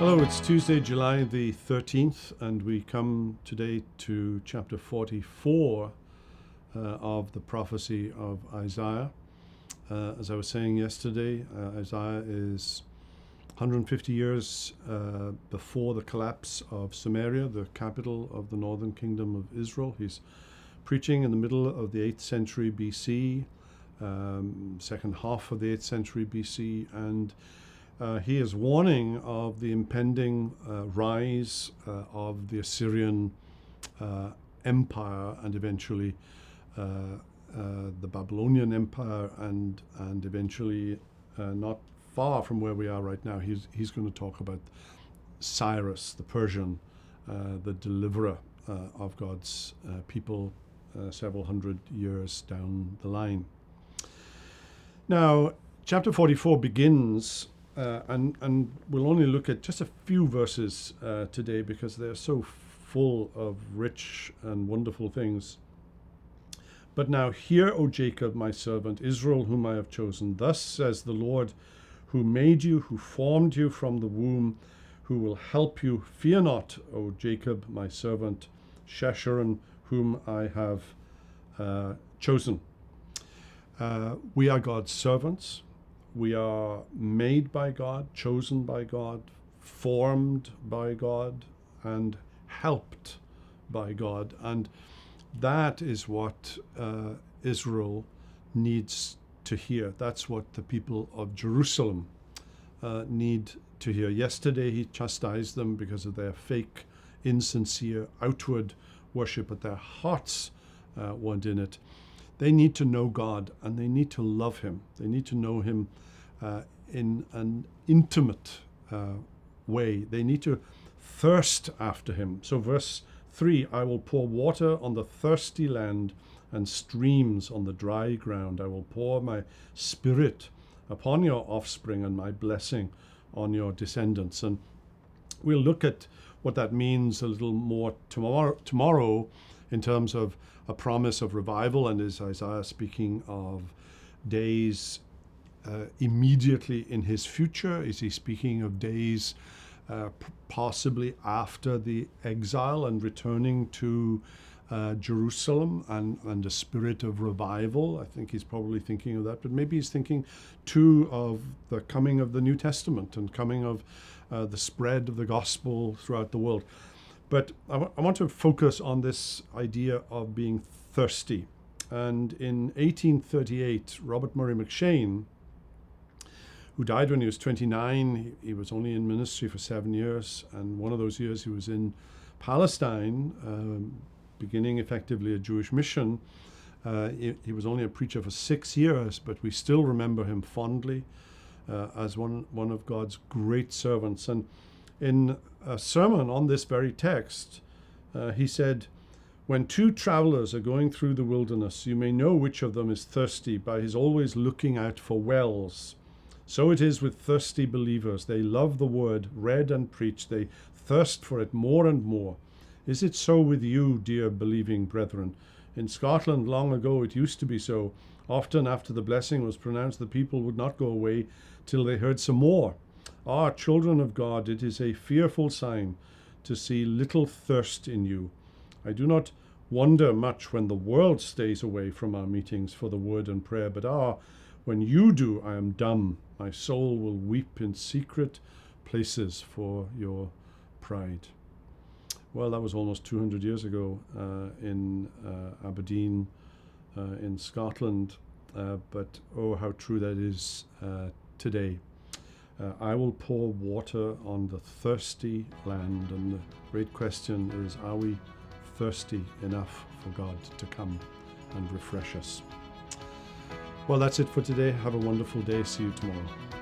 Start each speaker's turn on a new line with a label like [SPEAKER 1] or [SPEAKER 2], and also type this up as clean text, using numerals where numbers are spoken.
[SPEAKER 1] Hello, it's Tuesday, July the 13th, and we come today to chapter 44 of the prophecy of Isaiah. As I was saying yesterday, Isaiah is 150 years before the collapse of Samaria, the capital of the northern kingdom of Israel. He's preaching in the middle of the 8th century BC, second half of the 8th century BC, and he is warning of the impending rise of the Assyrian Empire and eventually the Babylonian Empire and eventually not far from where we are right now. He's going to talk about Cyrus, the Persian, the deliverer of God's people several hundred years down the line. Now, chapter 44 begins and we'll only look at just a few verses today because they're so full of rich and wonderful things. But now hear, O Jacob, my servant, Israel, whom I have chosen. Thus says the Lord, who made you, who formed you from the womb, who will help you. Fear not, O Jacob, my servant, Sheshurun, whom I have chosen. We are God's servants. We are made by God, chosen by God, formed by God, and helped by God. And that is what Israel needs to hear. That's what the people of Jerusalem need to hear. Yesterday he chastised them because of their fake, insincere, outward worship, but their hearts weren't in it. They need to know God and they need to love him. They need to know him in an intimate way. They need to thirst after him. So verse 3, I will pour water on the thirsty land and streams on the dry ground. I will pour my spirit upon your offspring and my blessing on your descendants. And we'll look at what that means a little more tomorrow in terms of a promise of revival. And is Isaiah speaking of days immediately in his future? Is he speaking of days possibly after the exile and returning to Jerusalem and a spirit of revival? I think he's probably thinking of that, but maybe he's thinking too of the coming of the New Testament and coming of the spread of the gospel throughout the world. But I want to focus on this idea of being thirsty. And in 1838, Robert Murray McCheyne, who died when he was 29, he was only in ministry for 7 years, and one of those years he was in Palestine, beginning effectively a Jewish mission. He was only a preacher for 6 years, but we still remember him fondly as one of God's great servants. And in a sermon on this very text, he said, when two travelers are going through the wilderness, you may know which of them is thirsty by his always looking out for wells. So it is with thirsty believers. They love the word, read and preached. They thirst for it more and more. Is it so with you, dear believing brethren? In Scotland, long ago, it used to be so. Often after the blessing was pronounced, the people would not go away till they heard some more. Ah, children of God, it is a fearful sign to see little thirst in you. I do not wonder much when the world stays away from our meetings for the word and prayer, but when you do, I am dumb. My soul will weep in secret places for your pride. Well, that was almost 200 years ago in Aberdeen in Scotland, but oh, how true that is today. I will pour water on the thirsty land, and the great question is, are we thirsty enough for God to come and refresh us? Well, that's it for today. Have a wonderful day. See you tomorrow.